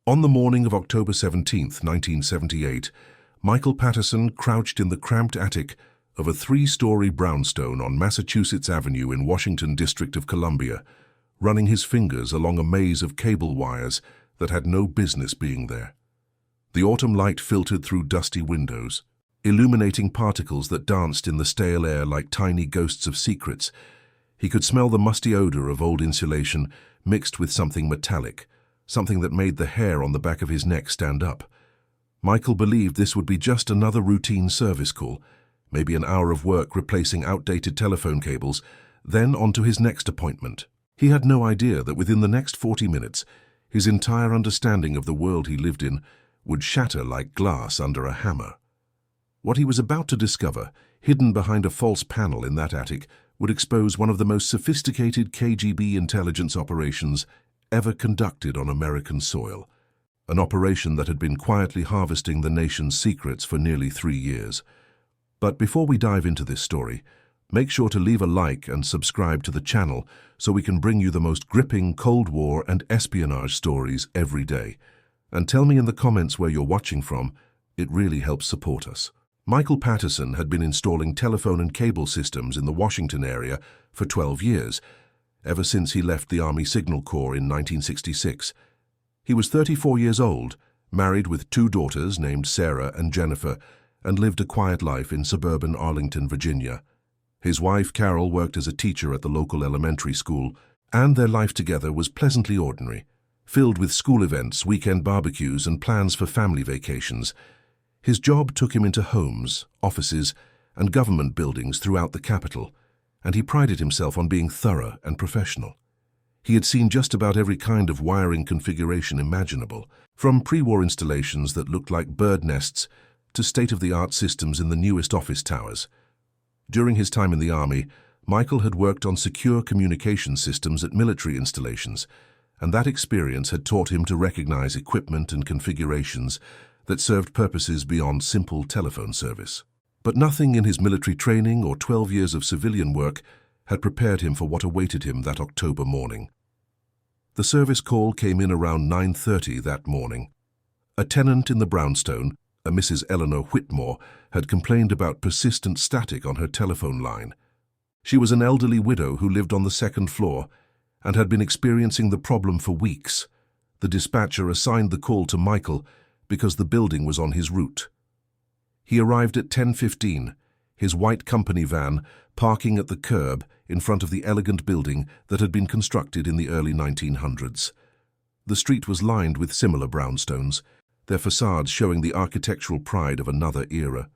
On the morning of October 17, 1978, Michael Patterson crouched in the cramped attic of a three-story brownstone on Massachusetts Avenue in Washington, District of Columbia, running his fingers along a maze of cable wires that had no business being there. The autumn light filtered through dusty windows, illuminating particles that danced in the stale air like tiny ghosts of secrets. He could smell the musty odor of old insulation mixed with something metallic, something that made the hair on the back of his neck stand up. Michael believed this would be just another routine service call, maybe an hour of work replacing outdated telephone cables, then on to his next appointment. He had no idea that within the next 40 minutes, his entire understanding of the world he lived in would shatter like glass under a hammer. What he was about to discover, hidden behind a false panel in that attic, would expose one of the most sophisticated KGB intelligence operations ever conducted on American soil, an operation that had been quietly harvesting the nation's secrets for nearly 3 years. But before we dive into this story, make sure to leave a like and subscribe to the channel so we can bring you the most gripping Cold War and espionage stories every day. And tell me in the comments where you're watching from. It really helps support us. Michael Patterson had been installing telephone and cable systems in the Washington area for 12 years, ever since he left the Army Signal Corps in 1966. He was 34 years old, married with 2 daughters named Sarah and Jennifer, and lived a quiet life in suburban Arlington, Virginia. His wife, Carol, worked as a teacher at the local elementary school, and their life together was pleasantly ordinary, filled with school events, weekend barbecues, and plans for family vacations. His job took him into homes, offices, and government buildings throughout the capital, and he prided himself on being thorough and professional. He had seen just about every kind of wiring configuration imaginable, from pre-war installations that looked like bird nests to state-of-the-art systems in the newest office towers. During his time in the Army, Michael had worked on secure communication systems at military installations, and that experience had taught him to recognize equipment and configurations that served purposes beyond simple telephone service. But nothing in his military training or 12 years of civilian work had prepared him for what awaited him that October morning. The service call came in around 9:30 that morning. A tenant in the brownstone, a Mrs. Eleanor Whitmore, had complained about persistent static on her telephone line. She was an elderly widow who lived on the 2nd floor and had been experiencing the problem for weeks. The dispatcher assigned the call to Michael because the building was on his route. He arrived at 10:15, his white company van parking at the curb in front of the elegant building that had been constructed in the early 1900s. The street was lined with similar brownstones, their facades showing the architectural pride of another era.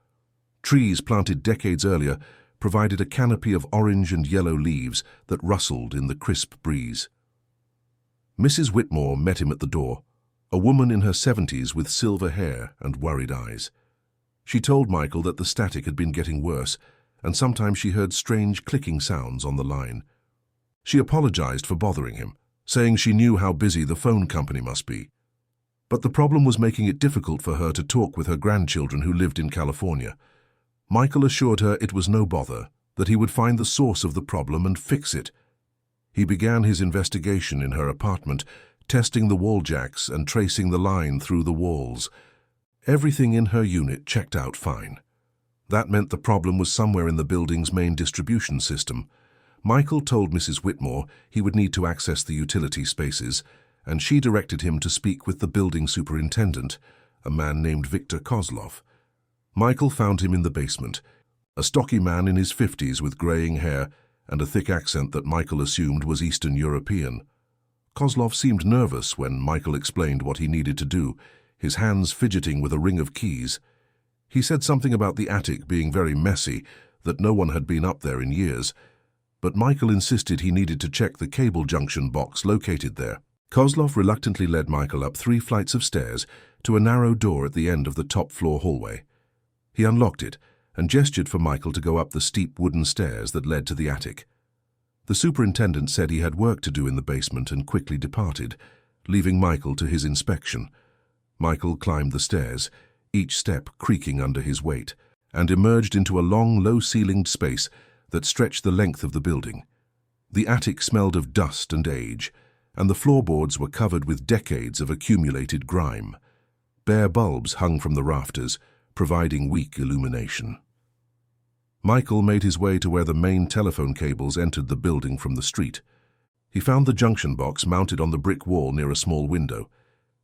Trees planted decades earlier provided a canopy of orange and yellow leaves that rustled in the crisp breeze. Mrs. Whitmore met him at the door, a woman in her 70s with silver hair and worried eyes. She told Michael that the static had been getting worse, and sometimes she heard strange clicking sounds on the line. She apologized for bothering him, saying she knew how busy the phone company must be. But the problem was making it difficult for her to talk with her grandchildren who lived in California. Michael assured her it was no bother, that he would find the source of the problem and fix it. He began his investigation in her apartment, testing the wall jacks and tracing the line through the walls. Everything in her unit checked out fine. That meant the problem was somewhere in the building's main distribution system. Michael told Mrs. Whitmore he would need to access the utility spaces, and she directed him to speak with the building superintendent, a man named Victor Kozlov. Michael found him in the basement, a stocky man in his 50s with graying hair and a thick accent that Michael assumed was Eastern European. Kozlov seemed nervous when Michael explained what he needed to do, his hands fidgeting with a ring of keys. He said something about the attic being very messy, that no one had been up there in years, but Michael insisted he needed to check the cable junction box located there. Kozlov reluctantly led Michael up 3 flights of stairs to a narrow door at the end of the top-floor hallway. He unlocked it and gestured for Michael to go up the steep wooden stairs that led to the attic. The superintendent said he had work to do in the basement and quickly departed, leaving Michael to his inspection. Michael climbed the stairs, each step creaking under his weight, and emerged into a long, low-ceilinged space that stretched the length of the building. The attic smelled of dust and age, and the floorboards were covered with decades of accumulated grime. Bare bulbs hung from the rafters, providing weak illumination. Michael made his way to where the main telephone cables entered the building from the street. He found the junction box mounted on the brick wall near a small window.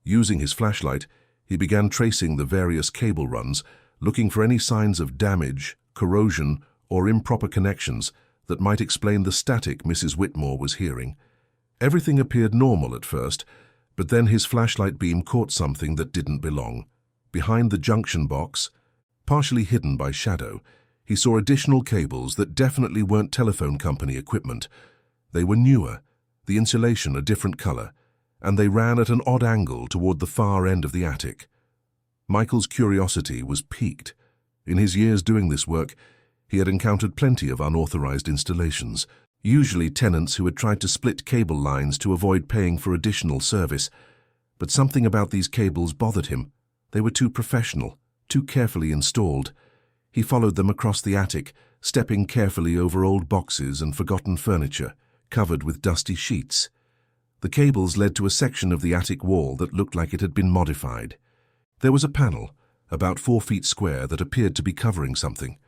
Using his flashlight, he began tracing the various cable runs, looking for any signs of damage, corrosion, or improper connections that might explain the static Mrs. Whitmore was hearing. Everything appeared normal at first, but then his flashlight beam caught something that didn't belong. Behind the junction box, partially hidden by shadow, he saw additional cables that definitely weren't telephone company equipment. They were newer, the insulation a different color, and they ran at an odd angle toward the far end of the attic. Michael's curiosity was piqued. In his years doing this work, he had encountered plenty of unauthorized installations, usually tenants who had tried to split cable lines to avoid paying for additional service. But something about these cables bothered him. They were too professional, too carefully installed. He followed them across the attic, stepping carefully over old boxes and forgotten furniture, covered with dusty sheets. The cables led to a section of the attic wall that looked like it had been modified. There was a panel, about 4 feet square, that appeared to be covering something.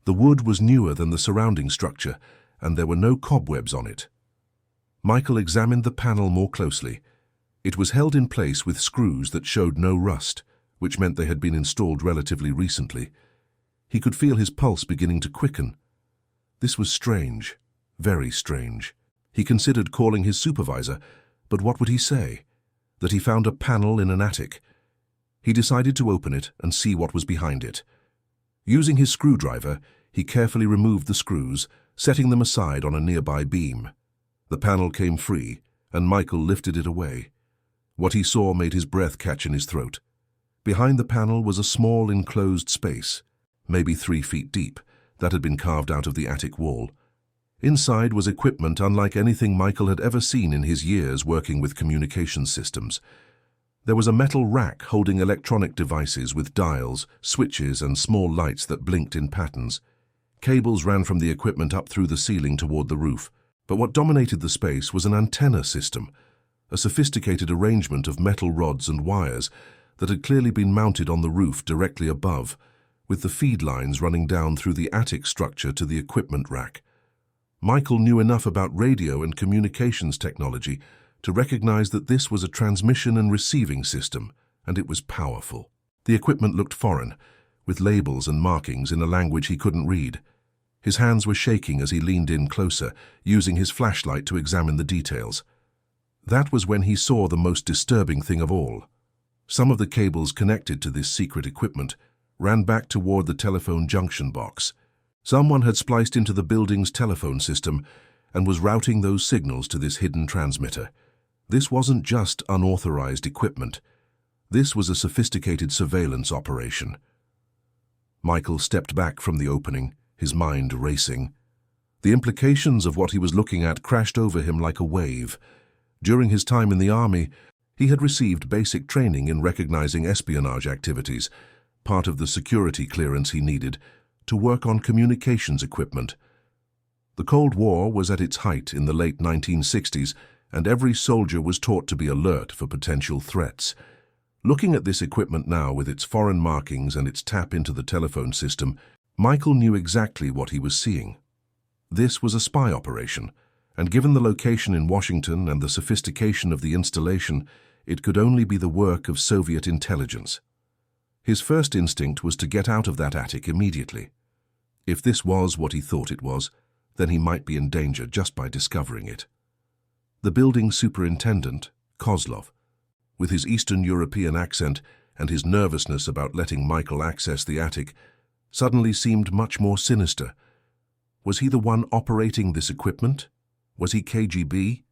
The wood was newer than the surrounding structure, and there were no cobwebs on it. Michael examined the panel more closely. It was held in place with screws that showed no rust, which meant they had been installed relatively recently. He could feel his pulse beginning to quicken. This was strange, very strange. He considered calling his supervisor, but what would he say? That he found a panel in an attic. He decided to open it and see what was behind it. Using his screwdriver, he carefully removed the screws, setting them aside on a nearby beam. The panel came free, and Michael lifted it away. What he saw made his breath catch in his throat. Behind the panel was a small enclosed space, maybe 3 feet deep, that had been carved out of the attic wall. Inside was equipment unlike anything Michael had ever seen in his years working with communications systems. There was a metal rack holding electronic devices with dials, switches, and small lights that blinked in patterns. Cables ran from the equipment up through the ceiling toward the roof, but what dominated the space was an antenna system, a sophisticated arrangement of metal rods and wires that had clearly been mounted on the roof directly above, with the feed lines running down through the attic structure to the equipment rack. Michael knew enough about radio and communications technology to recognize that this was a transmission and receiving system, and it was powerful. The equipment looked foreign, with labels and markings in a language he couldn't read. His hands were shaking as he leaned in closer, using his flashlight to examine the details. That was when he saw the most disturbing thing of all. Some of the cables connected to this secret equipment ran back toward the telephone junction box. Someone had spliced into the building's telephone system and was routing those signals to this hidden transmitter. This wasn't just unauthorized equipment. This was a sophisticated surveillance operation. Michael stepped back from the opening, his mind racing. The implications of what he was looking at crashed over him like a wave. During his time in the army, he had received basic training in recognizing espionage activities, part of the security clearance he needed to work on communications equipment. The Cold War was at its height in the late 1960s, and every soldier was taught to be alert for potential threats. Looking at this equipment now with its foreign markings and its tap into the telephone system, Michael knew exactly what he was seeing. This was a spy operation, and given the location in Washington and the sophistication of the installation, it could only be the work of Soviet intelligence. His first instinct was to get out of that attic immediately. If this was what he thought it was, then he might be in danger just by discovering it. The building superintendent, Kozlov, with his Eastern European accent and his nervousness about letting Michael access the attic, suddenly seemed much more sinister. Was he the one operating this equipment? Was he KGB?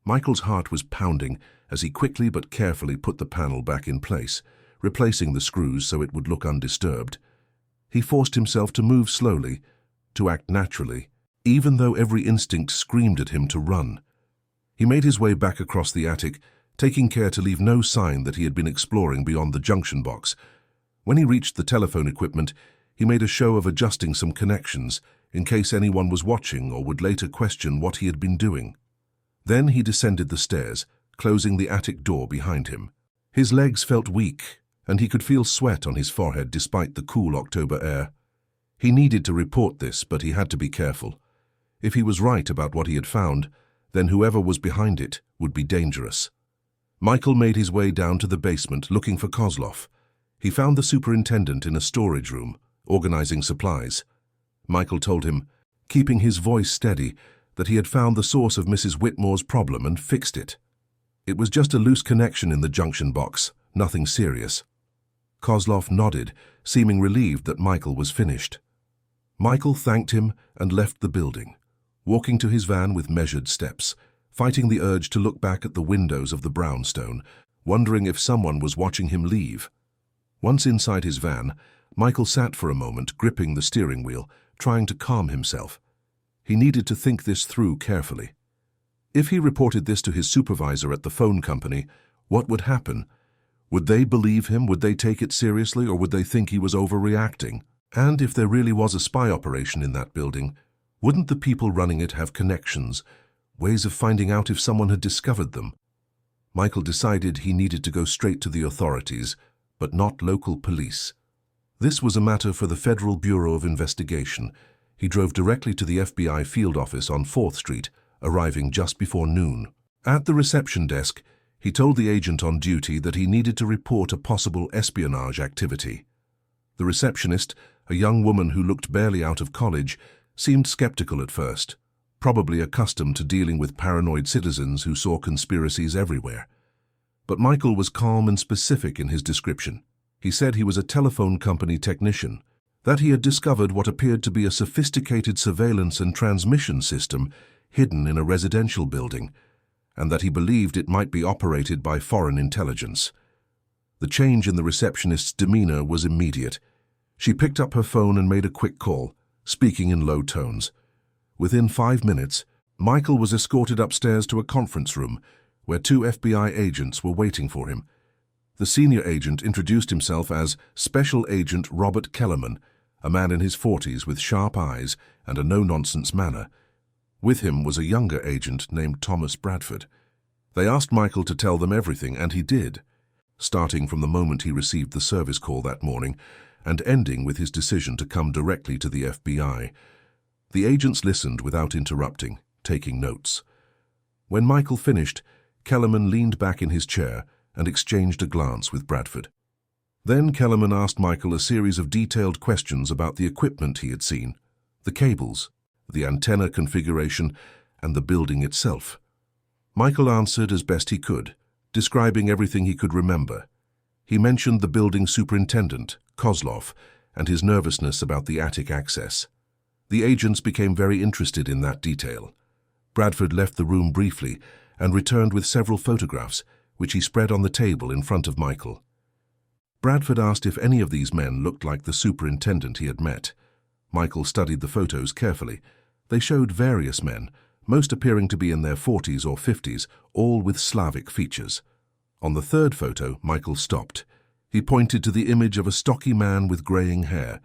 Michael's heart was pounding as he quickly but carefully put the panel back in place, replacing the screws so it would look undisturbed. He forced himself to move slowly, to act naturally, even though every instinct screamed at him to run. He made his way back across the attic, taking care to leave no sign that he had been exploring beyond the junction box. When he reached the telephone equipment, he made a show of adjusting some connections, in case anyone was watching or would later question what he had been doing. Then he descended the stairs, closing the attic door behind him. His legs felt weak, and he could feel sweat on his forehead despite the cool October air. He needed to report this, but he had to be careful. If he was right about what he had found, then whoever was behind it would be dangerous. Michael made his way down to the basement looking for Kozlov. He found the superintendent in a storage room, organizing supplies. Michael told him, keeping his voice steady, that he had found the source of Mrs. Whitmore's problem and fixed it. It was just a loose connection in the junction box, nothing serious. Kozlov nodded, seeming relieved that Michael was finished. Michael thanked him and left the building, walking to his van with measured steps, fighting the urge to look back at the windows of the brownstone, wondering if someone was watching him leave. Once inside his van, Michael sat for a moment, gripping the steering wheel, trying to calm himself. He needed to think this through carefully. If he reported this to his supervisor at the phone company, what would happen? Would they believe him? Would they take it seriously, or would they think he was overreacting? And if there really was a spy operation in that building, wouldn't the people running it have connections, ways of finding out if someone had discovered them? Michael decided he needed to go straight to the authorities, but not local police. This was a matter for the Federal Bureau of Investigation. He drove directly to the FBI field office on 4th Street, arriving just before noon. At the reception desk, he told the agent on duty that he needed to report a possible espionage activity. The receptionist, a young woman who looked barely out of college, seemed skeptical at first, probably accustomed to dealing with paranoid citizens who saw conspiracies everywhere. But Michael was calm and specific in his description. He said he was a telephone company technician, that he had discovered what appeared to be a sophisticated surveillance and transmission system hidden in a residential building, and that he believed it might be operated by foreign intelligence. The change in the receptionist's demeanor was immediate. She picked up her phone and made a quick call, speaking in low tones. Within 5 minutes, Michael was escorted upstairs to a conference room where 2 FBI agents were waiting for him. The senior agent introduced himself as Special Agent Robert Kellerman, a man in his 40s with sharp eyes and a no-nonsense manner. With him was a younger agent named Thomas Bradford. They asked Michael to tell them everything, and he did, starting from the moment he received the service call that morning and ending with his decision to come directly to the FBI. The agents listened without interrupting, taking notes. When Michael finished, Kellerman leaned back in his chair and exchanged a glance with Bradford. Then Kellerman asked Michael a series of detailed questions about the equipment he had seen, the cables, the antenna configuration, and the building itself. Michael answered as best he could, describing everything he could remember. He mentioned the building superintendent, Kozlov, and his nervousness about the attic access. The agents became very interested in that detail. Bradford left the room briefly and returned with several photographs, which he spread on the table in front of Michael. Bradford asked if any of these men looked like the superintendent he had met. Michael studied the photos carefully. They showed various men, most appearing to be in their 40s or 50s, all with Slavic features. On the third photo, Michael stopped. He pointed to the image of a stocky man with graying hair.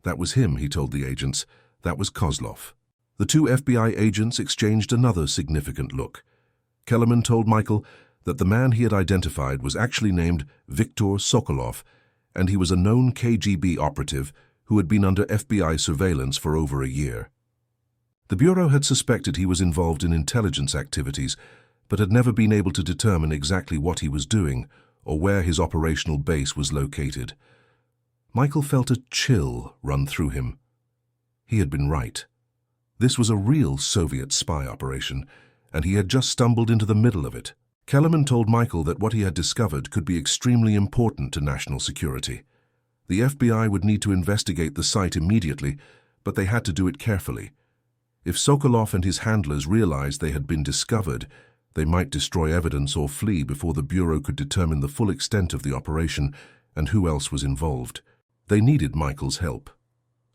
That was him, he told the agents. That was Kozlov. The 2 FBI agents exchanged another significant look. Kellerman told Michael that the man he had identified was actually named Viktor Sokolov, and he was a known KGB operative who had been under FBI surveillance for over a year. The Bureau had suspected he was involved in intelligence activities, but had never been able to determine exactly what he was doing or where his operational base was located. Michael felt a chill run through him. He had been right. This was a real Soviet spy operation, and he had just stumbled into the middle of it. Kellerman told Michael that what he had discovered could be extremely important to national security. The FBI would need to investigate the site immediately, but they had to do it carefully. If Sokolov and his handlers realized they had been discovered, they might destroy evidence or flee before the Bureau could determine the full extent of the operation and who else was involved. They needed Michael's help.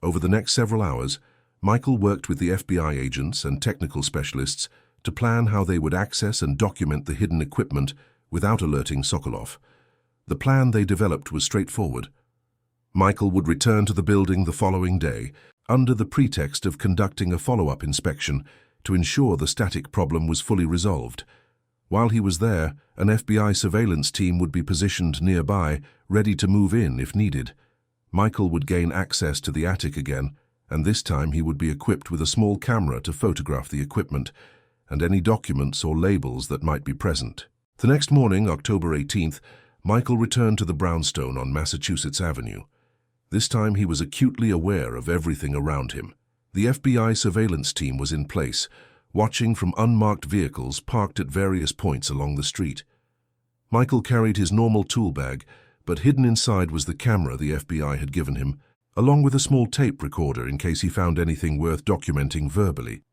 Over the next several hours, Michael worked with the FBI agents and technical specialists to plan how they would access and document the hidden equipment without alerting Sokolov. The plan they developed was straightforward. Michael would return to the building the following day under the pretext of conducting a follow-up inspection to ensure the static problem was fully resolved. While he was there, an FBI surveillance team would be positioned nearby, ready to move in if needed. Michael would gain access to the attic again, and this time he would be equipped with a small camera to photograph the equipment and any documents or labels that might be present. The next morning, October 18th, Michael returned to the brownstone on Massachusetts Avenue. This time he was acutely aware of everything around him. The FBI surveillance team was in place, watching from unmarked vehicles parked at various points along the street. Michael carried his normal tool bag, but hidden inside was the camera the FBI had given him, along with a small tape recorder in case he found anything worth documenting verbally.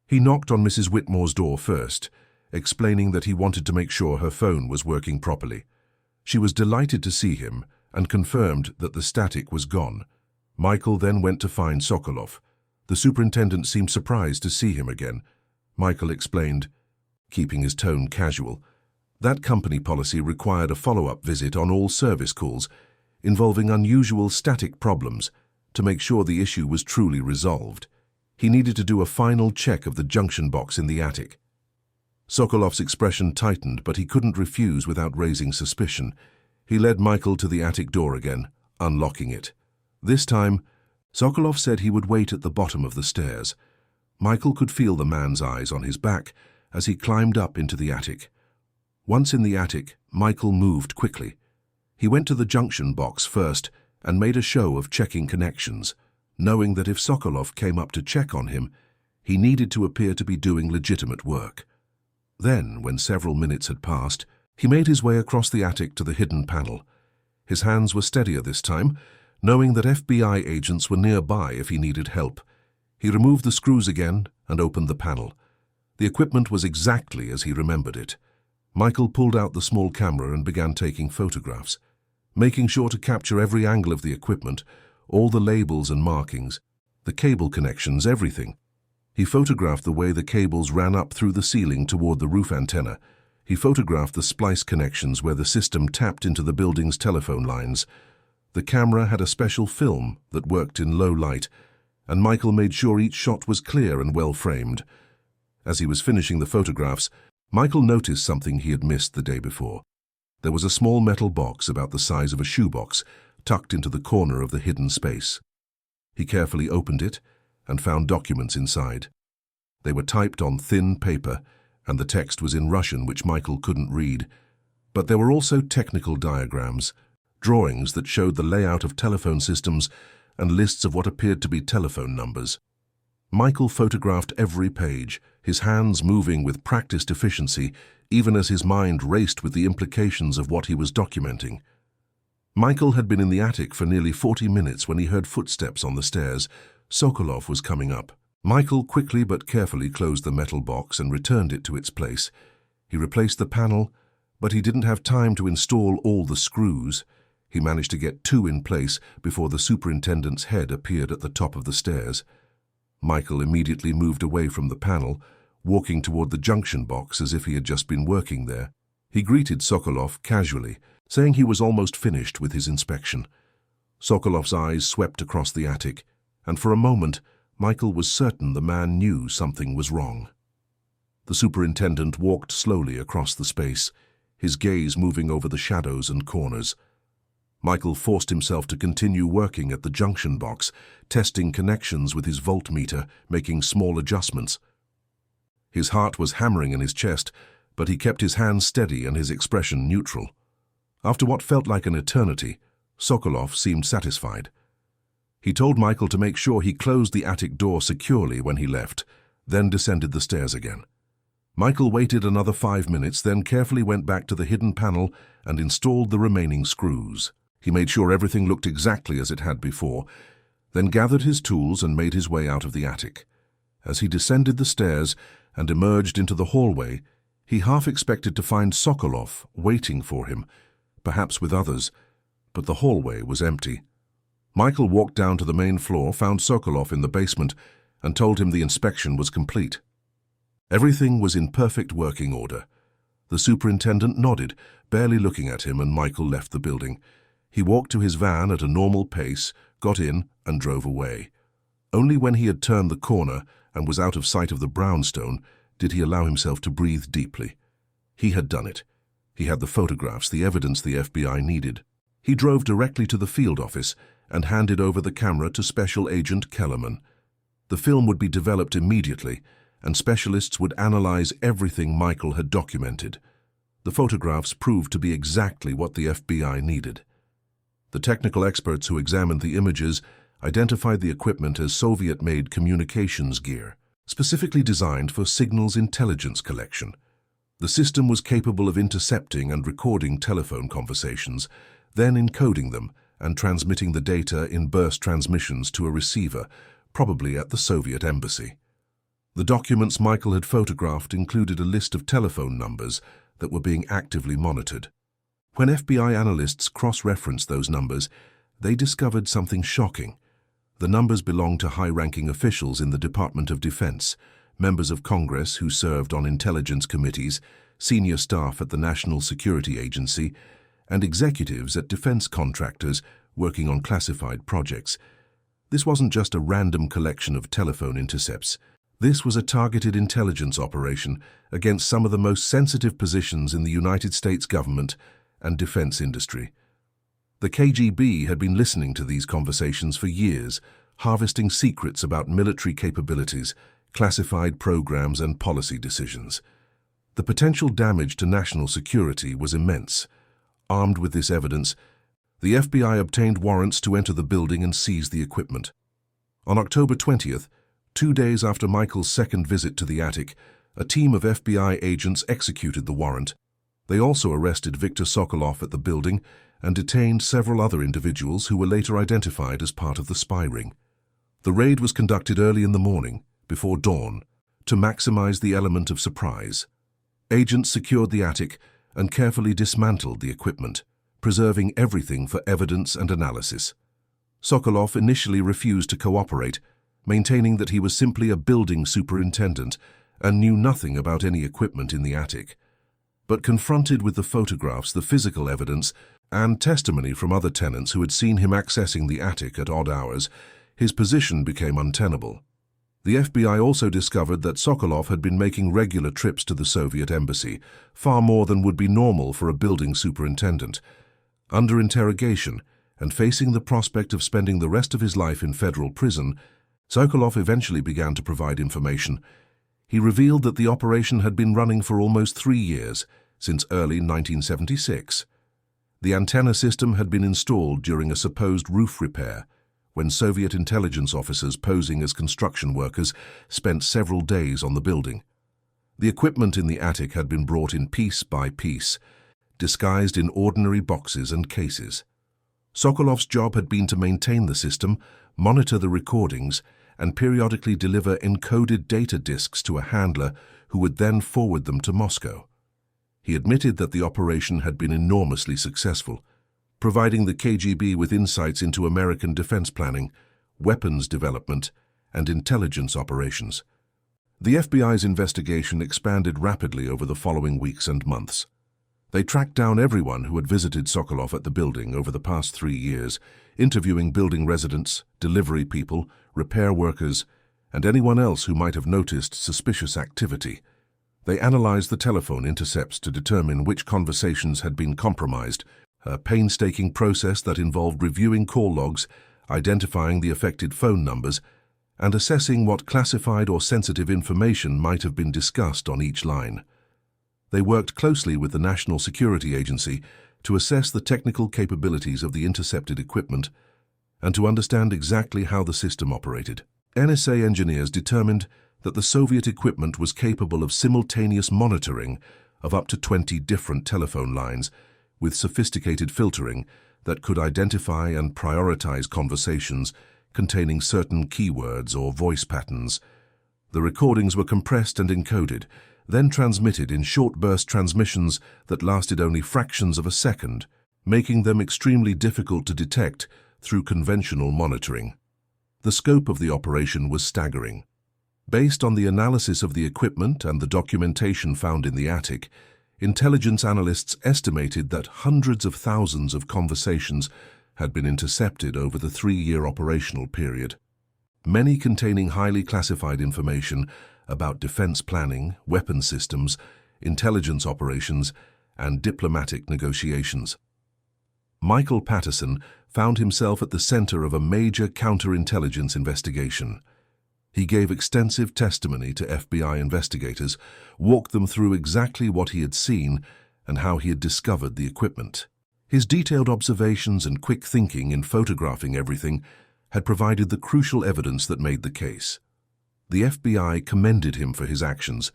He knocked on Mrs. Whitmore's door first, explaining that he wanted to make sure her phone was working properly. She was delighted to see him and confirmed that the static was gone. Michael then went to find Sokolov. The superintendent seemed surprised to see him again. Michael explained, keeping his tone casual, that company policy required a follow-up visit on all service calls involving unusual static problems to make sure the issue was truly resolved. He needed to do a final check of the junction box in the attic. Sokolov's expression tightened, but he couldn't refuse without raising suspicion. He led Michael to the attic door again, unlocking it. This time, Sokolov said he would wait at the bottom of the stairs. Michael could feel the man's eyes on his back as he climbed up into the attic. Once in the attic, Michael moved quickly. He went to the junction box first and made a show of checking connections, knowing that if Sokolov came up to check on him, he needed to appear to be doing legitimate work. Then, when several minutes had passed, he made his way across the attic to the hidden panel. His hands were steadier this time, knowing that FBI agents were nearby if he needed help. He removed the screws again and opened the panel. The equipment was exactly as he remembered it. Michael pulled out the small camera and began taking photographs, making sure to capture every angle of the equipment, all the labels and markings, the cable connections, everything. He photographed the way the cables ran up through the ceiling toward the roof antenna. He photographed the splice connections where the system tapped into the building's telephone lines. The camera had a special film that worked in low light, and Michael made sure each shot was clear and well framed. As he was finishing the photographs, Michael noticed something he had missed the day before. There was a small metal box about the size of a shoebox tucked into the corner of the hidden space. He carefully opened it and found documents inside. They were typed on thin paper, and the text was in Russian, which Michael couldn't read. But there were also technical diagrams, drawings that showed the layout of telephone systems and lists of what appeared to be telephone numbers. Michael photographed every page, his hands moving with practiced efficiency, even as his mind raced with the implications of what he was documenting. Michael had been in the attic for nearly 40 minutes when he heard footsteps on the stairs. Sokolov was coming up. Michael quickly but carefully closed the metal box and returned it to its place. He replaced the panel, but he didn't have time to install all the screws. He managed to get 2 in place before the superintendent's head appeared at the top of the stairs. Michael immediately moved away from the panel, walking toward the junction box as if he had just been working there. He greeted Sokolov casually, saying he was almost finished with his inspection. Sokolov's eyes swept across the attic, and for a moment, Michael was certain the man knew something was wrong. The superintendent walked slowly across the space, his gaze moving over the shadows and corners. Michael forced himself to continue working at the junction box, testing connections with his voltmeter, making small adjustments. His heart was hammering in his chest, but he kept his hands steady and his expression neutral. After what felt like an eternity, Sokolov seemed satisfied. He told Michael to make sure he closed the attic door securely when he left, then descended the stairs again. Michael waited another 5 minutes, then carefully went back to the hidden panel and installed the remaining screws. He made sure everything looked exactly as it had before, then gathered his tools and made his way out of the attic. As he descended the stairs and emerged into the hallway, he half expected to find Sokolov waiting for him, perhaps with others, but the hallway was empty. Michael walked down to the main floor, found Sokolov in the basement, and told him the inspection was complete. Everything was in perfect working order. The superintendent nodded, barely looking at him, and Michael left the building. He walked to his van at a normal pace, got in, and drove away. Only when he had turned the corner and was out of sight of the brownstone, did he allow himself to breathe deeply. He had done it. He had the photographs, the evidence the FBI needed. He drove directly to the field office and handed over the camera to Special Agent Kellerman. The film would be developed immediately, and specialists would analyze everything Michael had documented. The photographs proved to be exactly what the FBI needed. The technical experts who examined the images identified the equipment as Soviet-made communications gear, specifically designed for signals intelligence collection. The system was capable of intercepting and recording telephone conversations, then encoding them and transmitting the data in burst transmissions to a receiver, probably at the Soviet embassy. The documents Michael had photographed included a list of telephone numbers that were being actively monitored. When FBI analysts cross-referenced those numbers, they discovered something shocking. The numbers belonged to high-ranking officials in the Department of Defense, members of Congress who served on intelligence committees, senior staff at the National Security Agency, and executives at defense contractors working on classified projects. This wasn't just a random collection of telephone intercepts. This was a targeted intelligence operation against some of the most sensitive positions in the United States government and defense industry. The KGB had been listening to these conversations for years, harvesting secrets about military capabilities, classified programs, and policy decisions. The potential damage to national security was immense. Armed with this evidence, the FBI obtained warrants to enter the building and seize the equipment. On October 20th, 2 days after Michael's second visit to the attic, a team of FBI agents executed the warrant. They also arrested Viktor Sokolov at the building and detained several other individuals who were later identified as part of the spy ring. The raid was conducted early in the morning, before dawn, to maximize the element of surprise. Agents secured the attic and carefully dismantled the equipment, preserving everything for evidence and analysis. Sokolov initially refused to cooperate, maintaining that he was simply a building superintendent and knew nothing about any equipment in the attic. But confronted with the photographs, the physical evidence, and testimony from other tenants who had seen him accessing the attic at odd hours, his position became untenable. The FBI also discovered that Sokolov had been making regular trips to the Soviet embassy, far more than would be normal for a building superintendent. Under interrogation, and facing the prospect of spending the rest of his life in federal prison, Sokolov eventually began to provide information. He revealed that the operation had been running for almost 3 years, since early 1976. The antenna system had been installed during a supposed roof repair, when Soviet intelligence officers posing as construction workers spent several days on the building. The equipment in the attic had been brought in piece by piece, disguised in ordinary boxes and cases. Sokolov's job had been to maintain the system, monitor the recordings, and periodically deliver encoded data disks to a handler who would then forward them to Moscow. He admitted that the operation had been enormously successful, providing the KGB with insights into American defense planning, weapons development, and intelligence operations. The FBI's investigation expanded rapidly over the following weeks and months. They tracked down everyone who had visited Sokolov at the building over the past 3 years, interviewing building residents, delivery people, repair workers, and anyone else who might have noticed suspicious activity. They analyzed the telephone intercepts to determine which conversations had been compromised, a painstaking process that involved reviewing call logs, identifying the affected phone numbers, and assessing what classified or sensitive information might have been discussed on each line. They worked closely with the National Security Agency to assess the technical capabilities of the intercepted equipment and to understand exactly how the system operated. NSA engineers determined that the Soviet equipment was capable of simultaneous monitoring of up to 20 different telephone lines with sophisticated filtering that could identify and prioritize conversations containing certain keywords or voice patterns. The recordings were compressed and encoded, then transmitted in short burst transmissions that lasted only fractions of a second, making them extremely difficult to detect through conventional monitoring. The scope of the operation was staggering. Based on the analysis of the equipment and the documentation found in the attic, intelligence analysts estimated that hundreds of thousands of conversations had been intercepted over the 3-year operational period. many containing highly classified information about defense planning, weapon systems, intelligence operations, and diplomatic negotiations. Michael Patterson found himself at the center of a major counterintelligence investigation. He gave extensive testimony to FBI investigators, walked them through exactly what he had seen and how he had discovered the equipment. His detailed observations and quick thinking in photographing everything had provided the crucial evidence that made the case. The FBI commended him for his actions,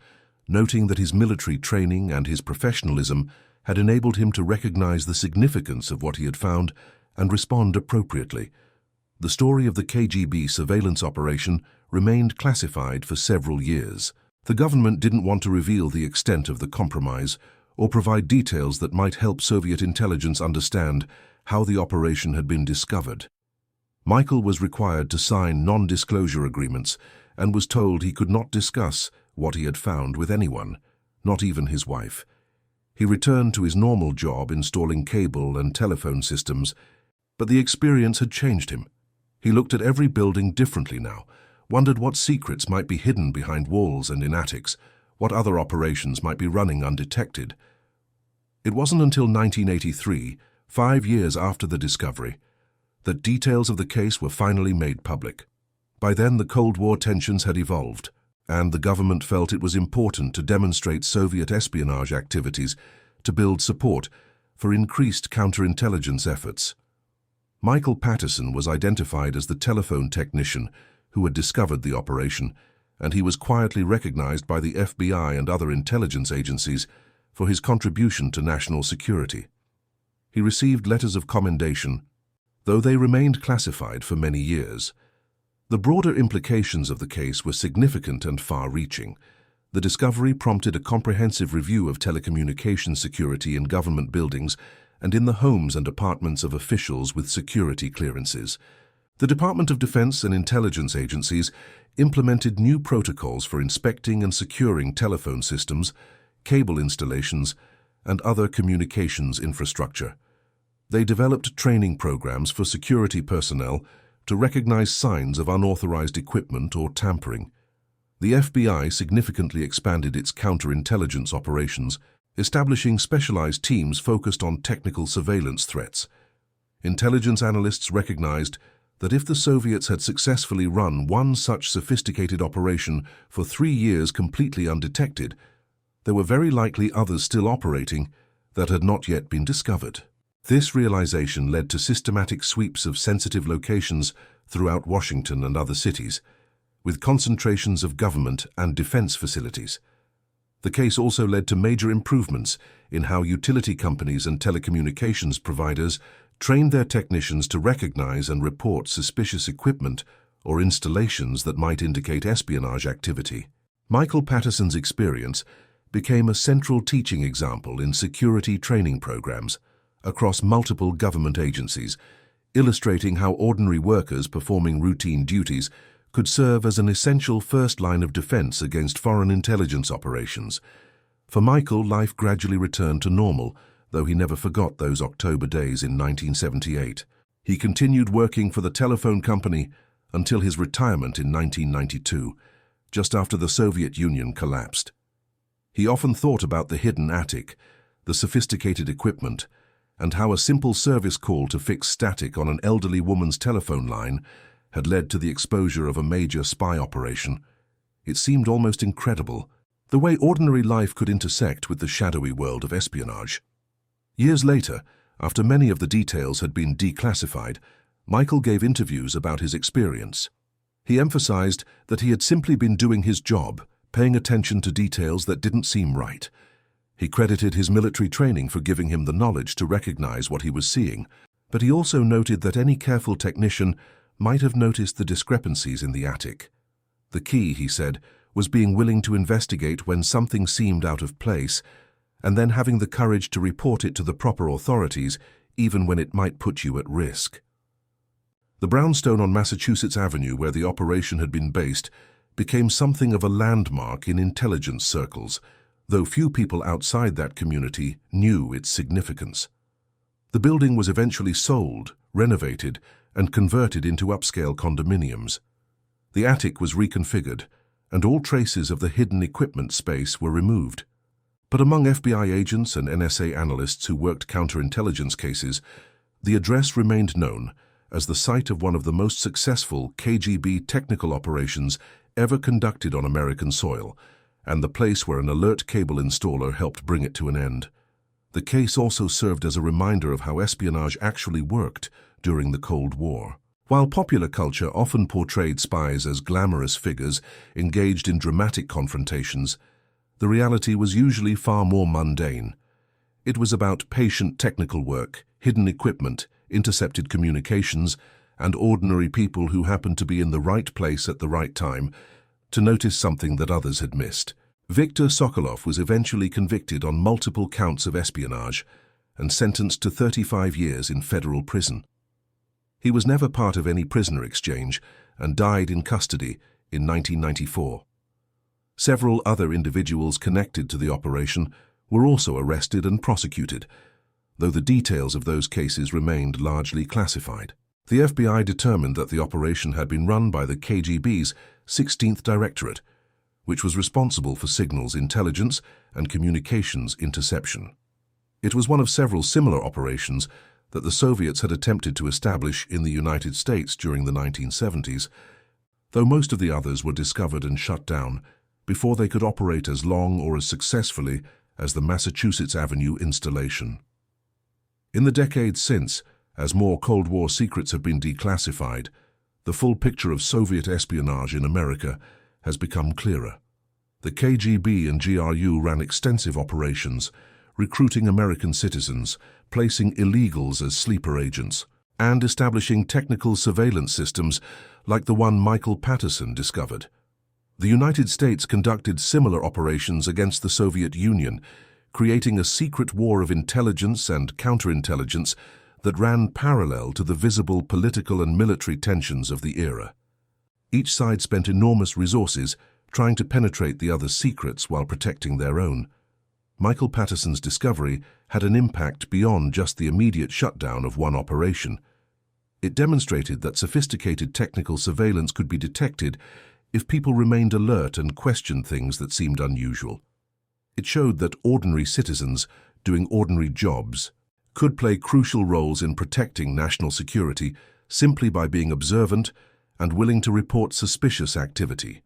noting that his military training and his professionalism had enabled him to recognize the significance of what he had found and respond appropriately. The story of the KGB surveillance operation remained classified for several years. The government didn't want to reveal the extent of the compromise or provide details that might help Soviet intelligence understand how the operation had been discovered. Michael was required to sign non-disclosure agreements and was told he could not discuss what he had found with anyone, not even his wife. He returned to his normal job installing cable and telephone systems, but the experience had changed him. He looked at every building differently now, wondered what secrets might be hidden behind walls and in attics, what other operations might be running undetected. It wasn't until 1983, 5 years after the discovery, that details of the case were finally made public. By then, the Cold War tensions had evolved, and the government felt it was important to demonstrate Soviet espionage activities to build support for increased counterintelligence efforts. Michael Patterson was identified as the telephone technician who had discovered the operation, and he was quietly recognized by the FBI and other intelligence agencies for his contribution to national security. He received letters of commendation, though they remained classified for many years. The broader implications of the case were significant and far-reaching. The discovery prompted a comprehensive review of telecommunications security in government buildings and in the homes and apartments of officials with security clearances. The Department of Defense and intelligence agencies implemented new protocols for inspecting and securing telephone systems, cable installations, and other communications infrastructure. They developed training programs for security personnel to recognize signs of unauthorized equipment or tampering. The FBI significantly expanded its counterintelligence operations, establishing specialized teams focused on technical surveillance threats. Intelligence analysts recognized that if the Soviets had successfully run one such sophisticated operation for 3 years completely undetected, there were very likely others still operating that had not yet been discovered. This realization led to systematic sweeps of sensitive locations throughout Washington and other cities, with concentrations of government and defense facilities. The case also led to major improvements in how utility companies and telecommunications providers trained their technicians to recognize and report suspicious equipment or installations that might indicate espionage activity. Michael Patterson's experience became a central teaching example in security training programs across multiple government agencies, illustrating how ordinary workers performing routine duties could serve as an essential first line of defense against foreign intelligence operations. For Michael, life gradually returned to normal, though he never forgot those October days in 1978. He continued working for the telephone company until his retirement in 1992, just after the Soviet Union collapsed. He often thought about the hidden attic, the sophisticated equipment, and how a simple service call to fix static on an elderly woman's telephone line had led to the exposure of a major spy operation. It seemed almost incredible, the way ordinary life could intersect with the shadowy world of espionage. Years later, after many of the details had been declassified, Michael gave interviews about his experience. He emphasized that he had simply been doing his job, paying attention to details that didn't seem right. He credited his military training for giving him the knowledge to recognize what he was seeing, but he also noted that any careful technician might have noticed the discrepancies in the attic. The key, he said, was being willing to investigate when something seemed out of place, and then having the courage to report it to the proper authorities, even when it might put you at risk. The brownstone on Massachusetts Avenue, where the operation had been based, became something of a landmark in intelligence circles, though few people outside that community knew its significance. The building was eventually sold, renovated, and converted into upscale condominiums. The attic was reconfigured, and all traces of the hidden equipment space were removed. But among FBI agents and NSA analysts who worked counterintelligence cases, the address remained known as the site of one of the most successful KGB technical operations ever conducted on American soil, and the place where an alert cable installer helped bring it to an end. The case also served as a reminder of how espionage actually worked during the Cold War. While popular culture often portrayed spies as glamorous figures engaged in dramatic confrontations, the reality was usually far more mundane. It was about patient technical work, hidden equipment, intercepted communications, and ordinary people who happened to be in the right place at the right time to notice something that others had missed. Viktor Sokolov was eventually convicted on multiple counts of espionage and sentenced to 35 years in federal prison. He was never part of any prisoner exchange and died in custody in 1994. Several other individuals connected to the operation were also arrested and prosecuted, though the details of those cases remained largely classified. The FBI determined that the operation had been run by the KGB's 16th Directorate, which was responsible for signals intelligence and communications interception. It was one of several similar operations that the Soviets had attempted to establish in the United States during the 1970s, though most of the others were discovered and shut down before they could operate as long or as successfully as the Massachusetts Avenue installation. In the decades since, as more Cold War secrets have been declassified, the full picture of Soviet espionage in America has become clearer. The KGB and GRU ran extensive operations, recruiting American citizens, placing illegals as sleeper agents, and establishing technical surveillance systems like the one Michael Patterson discovered. The United States conducted similar operations against the Soviet Union, creating a secret war of intelligence and counterintelligence that ran parallel to the visible political and military tensions of the era. Each side spent enormous resources trying to penetrate the other's secrets while protecting their own. Michael Patterson's discovery had an impact beyond just the immediate shutdown of one operation. It demonstrated that sophisticated technical surveillance could be detected if people remained alert and questioned things that seemed unusual. It showed that ordinary citizens doing ordinary jobs could play crucial roles in protecting national security simply by being observant and willing to report suspicious activity.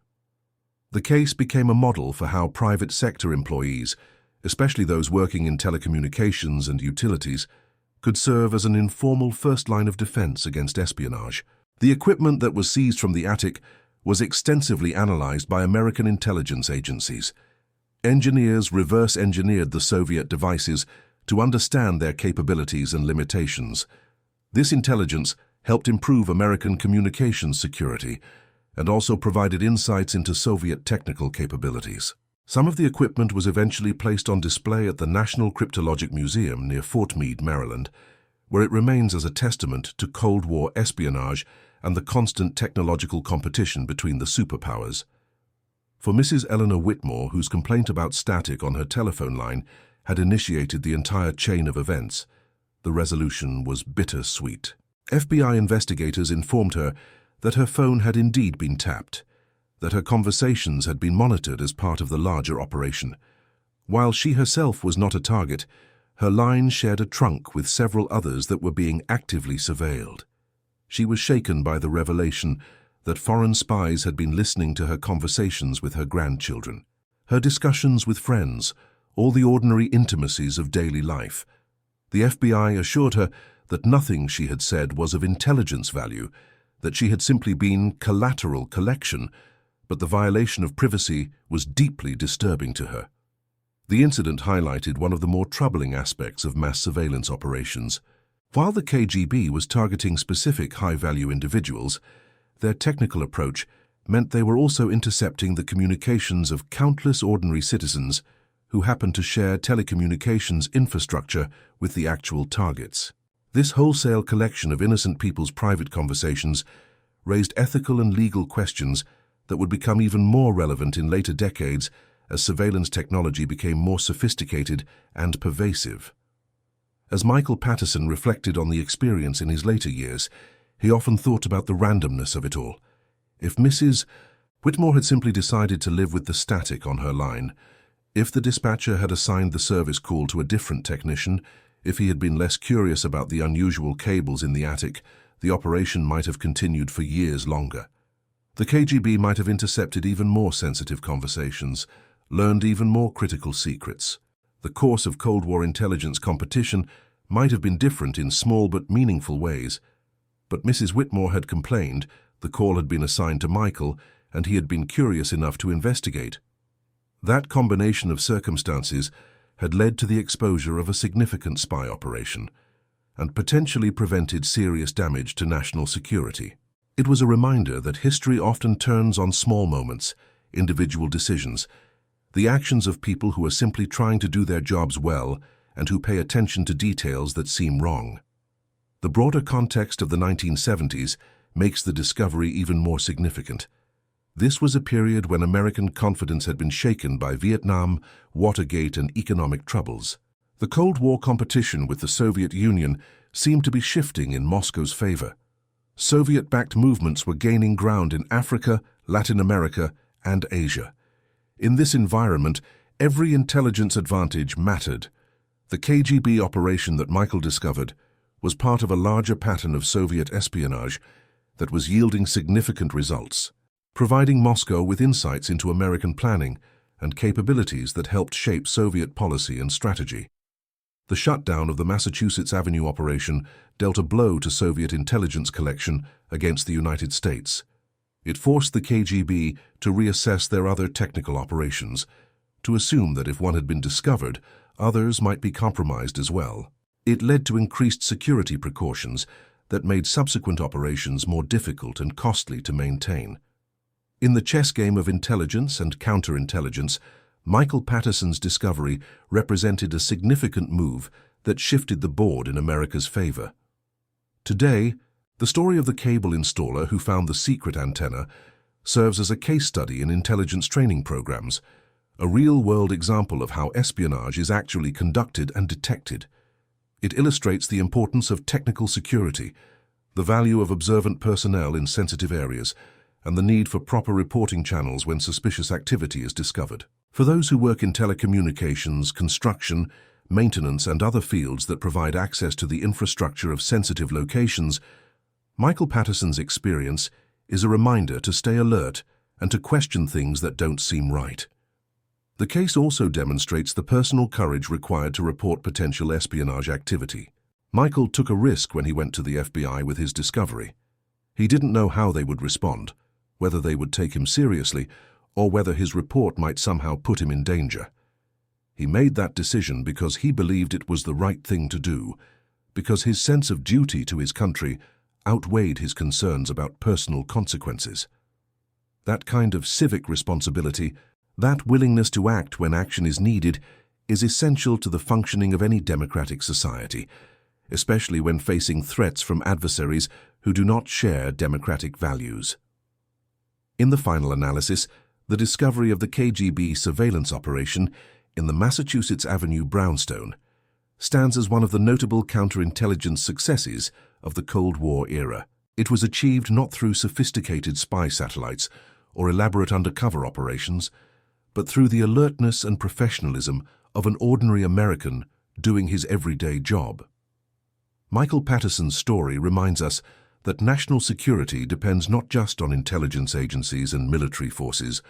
The case became a model for how private sector employees, especially those working in telecommunications and utilities, could serve as an informal first line of defense against espionage. The equipment that was seized from the attic was extensively analyzed by American intelligence agencies. Engineers reverse-engineered the Soviet devices to understand their capabilities and limitations. This intelligence helped improve American communications security and also provided insights into Soviet technical capabilities. Some of the equipment was eventually placed on display at the National Cryptologic Museum near Fort Meade, Maryland, where it remains as a testament to Cold War espionage and the constant technological competition between the superpowers. For Mrs. Eleanor Whitmore, whose complaint about static on her telephone line had initiated the entire chain of events, the resolution was bittersweet. FBI investigators informed her that her phone had indeed been tapped, that her conversations had been monitored as part of the larger operation. While she herself was not a target, her line shared a trunk with several others that were being actively surveilled. She was shaken by the revelation that foreign spies had been listening to her conversations with her grandchildren, her discussions with friends, all the ordinary intimacies of daily life. The FBI assured her that nothing she had said was of intelligence value, that she had simply been collateral collection, but the violation of privacy was deeply disturbing to her. The incident highlighted one of the more troubling aspects of mass surveillance operations. While the KGB was targeting specific high-value individuals, their technical approach meant they were also intercepting the communications of countless ordinary citizens who happened to share telecommunications infrastructure with the actual targets. This wholesale collection of innocent people's private conversations raised ethical and legal questions that would become even more relevant in later decades as surveillance technology became more sophisticated and pervasive. As Michael Patterson reflected on the experience in his later years, he often thought about the randomness of it all. If Mrs. Whitmore had simply decided to live with the static on her line, if the dispatcher had assigned the service call to a different technician, if he had been less curious about the unusual cables in the attic, the operation might have continued for years longer. The KGB might have intercepted even more sensitive conversations, learned even more critical secrets. The course of Cold War intelligence competition might have been different in small but meaningful ways. But Mrs. Whitmore had complained, the call had been assigned to Michael, and he had been curious enough to investigate. That combination of circumstances had led to the exposure of a significant spy operation and potentially prevented serious damage to national security. It was a reminder that history often turns on small moments, individual decisions, the actions of people who are simply trying to do their jobs well and who pay attention to details that seem wrong. The broader context of the 1970s makes the discovery even more significant. This was a period when American confidence had been shaken by Vietnam, Watergate, and economic troubles. The Cold War competition with the Soviet Union seemed to be shifting in Moscow's favor. Soviet-backed movements were gaining ground in Africa, Latin America, and Asia. In this environment, every intelligence advantage mattered. The KGB operation that Michael discovered was part of a larger pattern of Soviet espionage that was yielding significant results, providing Moscow with insights into American planning and capabilities that helped shape Soviet policy and strategy. The shutdown of the Massachusetts Avenue operation dealt a blow to Soviet intelligence collection against the United States. It forced the KGB to reassess their other technical operations, to assume that if one had been discovered, others might be compromised as well. It led to increased security precautions that made subsequent operations more difficult and costly to maintain. In the chess game of intelligence and counterintelligence, Michael Patterson's discovery represented a significant move that shifted the board in America's favor. Today, the story of the cable installer who found the secret antenna serves as a case study in intelligence training programs, a real-world example of how espionage is actually conducted and detected. It illustrates the importance of technical security, the value of observant personnel in sensitive areas, and the need for proper reporting channels when suspicious activity is discovered. For those who work in telecommunications, construction, maintenance, and other fields that provide access to the infrastructure of sensitive locations, Michael Patterson's experience is a reminder to stay alert and to question things that don't seem right. The case also demonstrates the personal courage required to report potential espionage activity. Michael took a risk when he went to the FBI with his discovery. He didn't know how they would respond, whether they would take him seriously, or whether his report might somehow put him in danger. He made that decision because he believed it was the right thing to do, because his sense of duty to his country outweighed his concerns about personal consequences. That kind of civic responsibility, that willingness to act when action is needed, is essential to the functioning of any democratic society, especially when facing threats from adversaries who do not share democratic values. In the final analysis, the discovery of the KGB surveillance operation in the Massachusetts Avenue brownstone stands as one of the notable counterintelligence successes of the Cold War era. It was achieved not through sophisticated spy satellites or elaborate undercover operations, but through the alertness and professionalism of an ordinary American doing his everyday job. Michael Patterson's story reminds us that national security depends not just on intelligence agencies and military forces,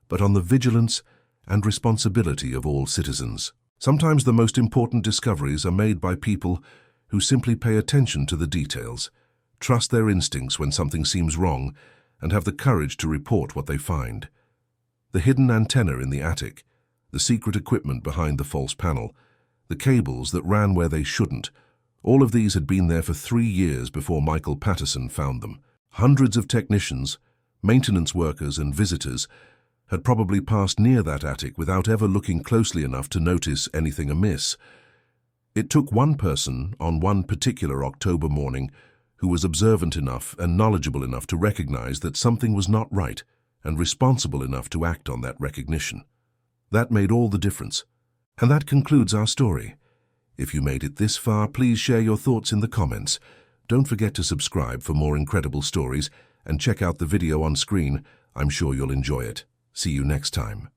but on the vigilance and responsibility of all citizens. Sometimes the most important discoveries are made by people who simply pay attention to the details, trust their instincts when something seems wrong, and have the courage to report what they find. The hidden antenna in the attic, the secret equipment behind the false panel, the cables that ran where they shouldn't, all of these had been there for 3 years before Michael Patterson found them. Hundreds of technicians, maintenance workers, and visitors had probably passed near that attic without ever looking closely enough to notice anything amiss. It took one person on one particular October morning who was observant enough and knowledgeable enough to recognize that something was not right and responsible enough to act on that recognition. That made all the difference. And that concludes our story. If you made it this far, please share your thoughts in the comments. Don't forget to subscribe for more incredible stories and check out the video on screen. I'm sure you'll enjoy it. See you next time.